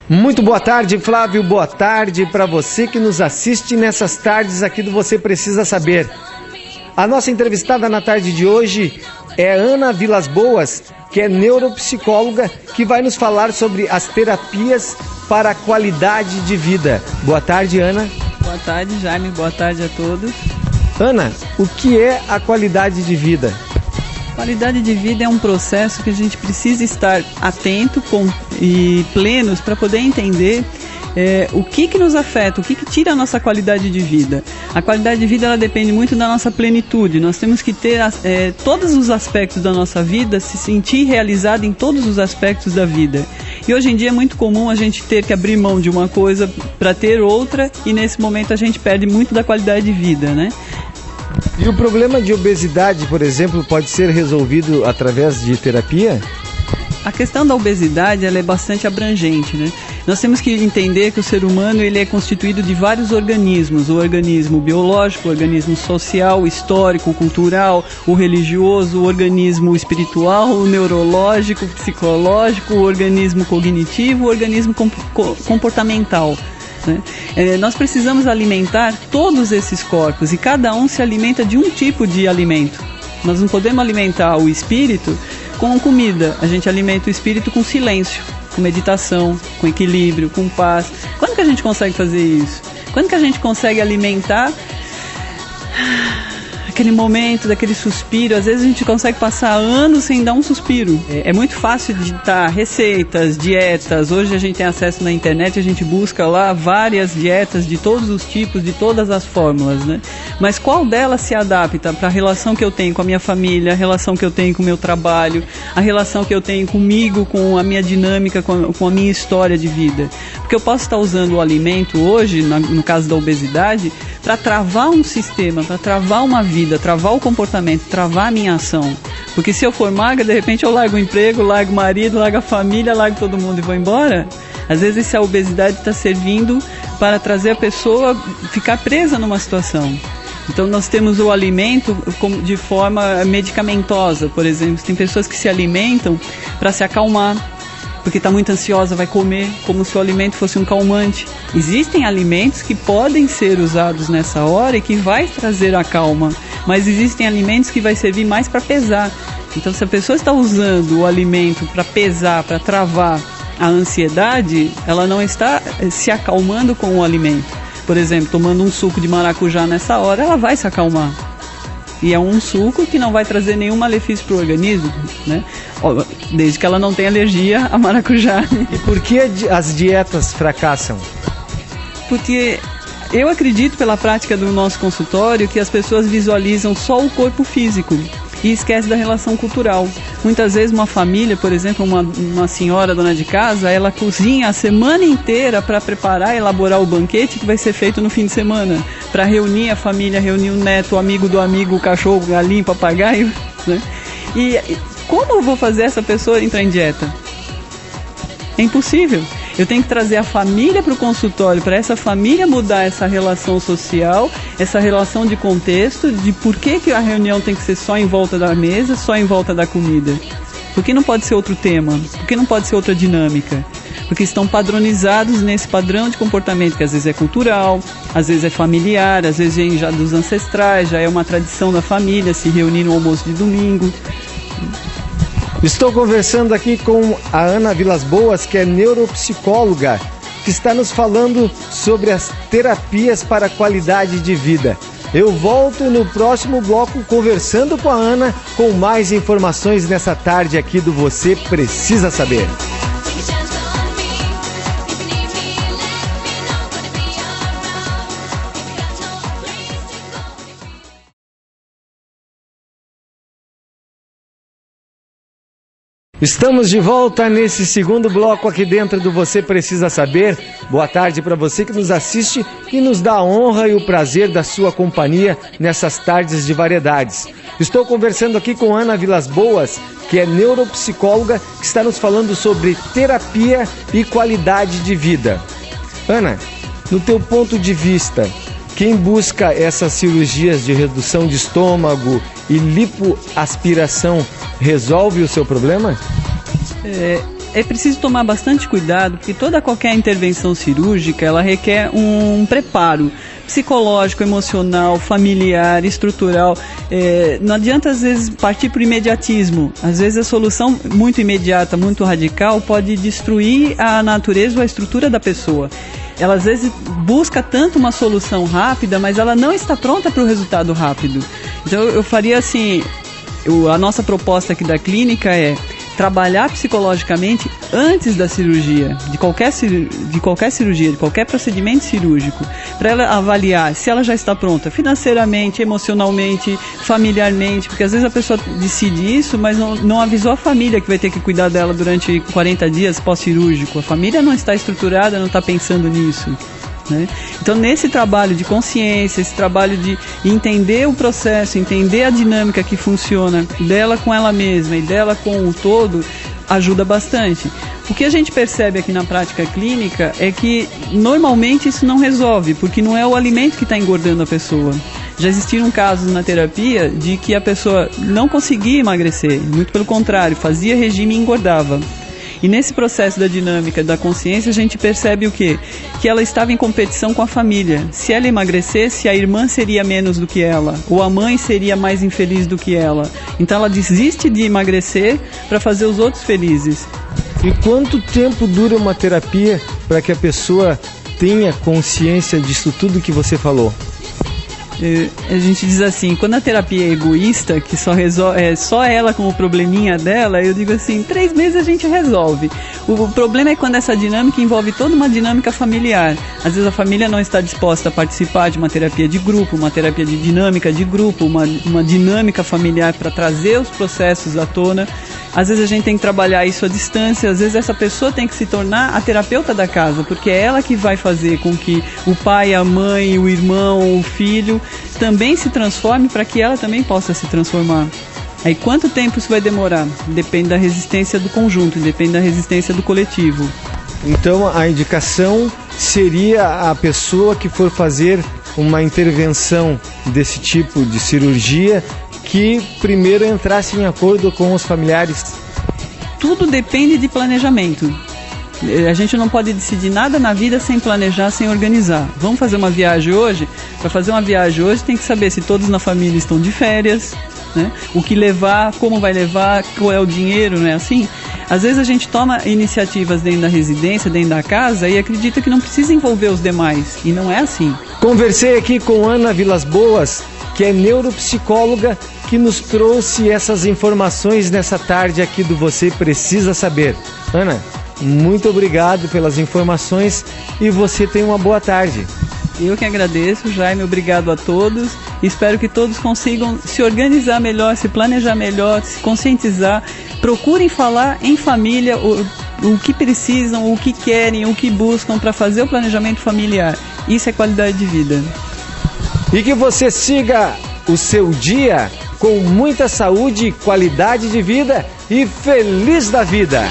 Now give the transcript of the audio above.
Muito boa tarde, Flávio, boa tarde para você que nos assiste nessas tardes aqui do Você Precisa Saber. A nossa entrevistada na tarde de hoje é Ana Vilas Boas, que é neuropsicóloga, que vai nos falar sobre as terapias para a qualidade de vida. Boa tarde, Ana. Boa tarde, Jaime, boa tarde a todos. Ana, o que é a qualidade de vida? Qualidade de vida é um processo que a gente precisa estar atento e plenos para poder entender o que nos afeta, o que tira a nossa qualidade de vida. A qualidade de vida ela depende muito da nossa plenitude. Nós temos que ter todos os aspectos da nossa vida, se sentir realizado em todos os aspectos da vida. E hoje em dia é muito comum a gente ter que abrir mão de uma coisa para ter outra, e nesse momento a gente perde muito da qualidade de vida, né? E o problema de obesidade, por exemplo, pode ser resolvido através de terapia? A questão da obesidade ela é bastante abrangente, né? Nós temos que entender que o ser humano ele é constituído de vários organismos: o organismo biológico, o organismo social, o histórico, o cultural, o religioso, o organismo espiritual, o neurológico, o psicológico, o organismo cognitivo, o organismo comportamental. Nós precisamos alimentar todos esses corpos e cada um se alimenta de um tipo de alimento. Nós não podemos alimentar o espírito com comida, a gente alimenta o espírito com silêncio, com meditação, com equilíbrio, com paz. Quando que a gente consegue fazer isso? Quando que a gente consegue alimentar aquele momento, daquele suspiro? Às vezes a gente consegue passar anos sem dar um suspiro. É muito fácil digitar receitas, dietas. Hoje a gente tem acesso na internet, a gente busca lá várias dietas de todos os tipos, de todas as fórmulas, né? Mas qual delas se adapta para a relação que eu tenho com a minha família, a relação que eu tenho com o meu trabalho, a relação que eu tenho comigo, com a minha dinâmica, com a minha história de vida? Porque eu posso estar usando o alimento hoje, no caso da obesidade, para travar um sistema, para travar uma vida, travar o comportamento, travar a minha ação. Porque se eu for magra, de repente eu largo o emprego, largo o marido, largo a família, largo todo mundo e vou embora. Às vezes essa obesidade está servindo para trazer a pessoa ficar presa numa situação. Então nós temos o alimento de forma medicamentosa, por exemplo. Tem pessoas que se alimentam para se acalmar, porque está muito ansiosa, vai comer como se o alimento fosse um calmante. Existem alimentos que podem ser usados nessa hora e que vai trazer a calma, mas existem alimentos que vai servir mais para pesar. Então se a pessoa está usando o alimento para pesar, para travar a ansiedade, ela não está se acalmando com o alimento. Por exemplo, tomando um suco de maracujá nessa hora, ela vai se acalmar. E é um suco que não vai trazer nenhum malefício para o organismo, né? Desde que ela não tenha alergia a maracujá. E por que as dietas fracassam? Porque eu acredito, pela prática do nosso consultório, que as pessoas visualizam só o corpo físico e esquecem da relação cultural. Muitas vezes uma família, por exemplo, uma senhora dona de casa, ela cozinha a semana inteira para preparar e elaborar o banquete que vai ser feito no fim de semana, para reunir a família, reunir o neto, o amigo do amigo, o cachorro, o galinho, o papagaio, né? E como eu vou fazer essa pessoa entrar em dieta? É impossível. Eu tenho que trazer a família para o consultório, para essa família mudar essa relação social, essa relação de contexto, de por que a reunião tem que ser só em volta da mesa, só em volta da comida. Por que não pode ser outro tema? Por que não pode ser outra dinâmica? Porque estão padronizados nesse padrão de comportamento que às vezes é cultural, às vezes é familiar, às vezes vem já dos ancestrais, já é uma tradição da família se reunir no almoço de domingo. Estou conversando aqui com a Ana Vilas Boas, que é neuropsicóloga, que está nos falando sobre as terapias para a qualidade de vida. Eu volto no próximo bloco conversando com a Ana com mais informações nessa tarde aqui do Você Precisa Saber. Estamos de volta nesse segundo bloco aqui dentro do Você Precisa Saber. Boa tarde para você que nos assiste e nos dá a honra e o prazer da sua companhia nessas tardes de variedades. Estou conversando aqui com Ana Vilas Boas, que é neuropsicóloga, que está nos falando sobre terapia e qualidade de vida. Ana, no teu ponto de vista, quem busca essas cirurgias de redução de estômago e lipoaspiração resolve o seu problema? é preciso tomar bastante cuidado, porque qualquer intervenção cirúrgica, ela requer um preparo psicológico, emocional, familiar, estrutural. Não adianta, às vezes, partir para o imediatismo. Às vezes, a solução muito imediata, muito radical, pode destruir a natureza ou a estrutura da pessoa. Ela, às vezes, busca tanto uma solução rápida, mas ela não está pronta para o resultado rápido. Então, eu faria assim, a nossa proposta aqui da clínica é trabalhar psicologicamente antes da cirurgia, de qualquer cirurgia, de qualquer procedimento cirúrgico, para ela avaliar se ela já está pronta financeiramente, emocionalmente, familiarmente, porque às vezes a pessoa decide isso, mas não avisou a família que vai ter que cuidar dela durante 40 dias pós-cirúrgico. A família não está estruturada, não está pensando nisso, né? Então, nesse trabalho de consciência, esse trabalho de entender o processo, entender a dinâmica que funciona dela com ela mesma e dela com o todo, ajuda bastante. O que a gente percebe aqui na prática clínica é que normalmente isso não resolve, porque não é o alimento que está engordando a pessoa. Já existiram casos na terapia de que a pessoa não conseguia emagrecer, muito pelo contrário, fazia regime e engordava. E nesse processo da dinâmica da consciência, a gente percebe o quê? Que ela estava em competição com a família. Se ela emagrecesse, a irmã seria menos do que ela, ou a mãe seria mais infeliz do que ela. Então ela desiste de emagrecer para fazer os outros felizes. E quanto tempo dura uma terapia para que a pessoa tenha consciência disso tudo que você falou? A gente diz assim, quando a terapia é egoísta, que só ela com o probleminha dela, eu digo assim, 3 meses a gente resolve. O problema é quando essa dinâmica envolve toda uma dinâmica familiar. Às vezes a família não está disposta a participar de uma terapia de grupo, uma terapia de dinâmica de grupo, uma dinâmica familiar para trazer os processos à tona. Às vezes a gente tem que trabalhar isso à distância, às vezes essa pessoa tem que se tornar a terapeuta da casa, porque é ela que vai fazer com que o pai, a mãe, o irmão, o filho também se transforme para que ela também possa se transformar. Aí quanto tempo isso vai demorar? Depende da resistência do conjunto, depende da resistência do coletivo. Então a indicação seria a pessoa que for fazer uma intervenção desse tipo de cirurgia que primeiro entrasse em acordo com os familiares? Tudo depende de planejamento. A gente não pode decidir nada na vida sem planejar, sem organizar. Vamos fazer uma viagem hoje? Para fazer uma viagem hoje tem que saber se todos na família estão de férias, né? O que levar, como vai levar, qual é o dinheiro, não é assim? Às vezes a gente toma iniciativas dentro da residência, dentro da casa e acredita que não precisa envolver os demais. E não é assim. Conversei aqui com Ana Vilas Boas, que é neuropsicóloga, que nos trouxe essas informações nessa tarde aqui do Você Precisa Saber. Ana, muito obrigado pelas informações e você tenha uma boa tarde. Eu que agradeço, Jaime, obrigado a todos. Espero que todos consigam se organizar melhor, se planejar melhor, se conscientizar. Procurem falar em família o que precisam, o que querem, o que buscam para fazer o planejamento familiar. Isso é qualidade de vida. E que você siga o seu dia com muita saúde, qualidade de vida e feliz da vida.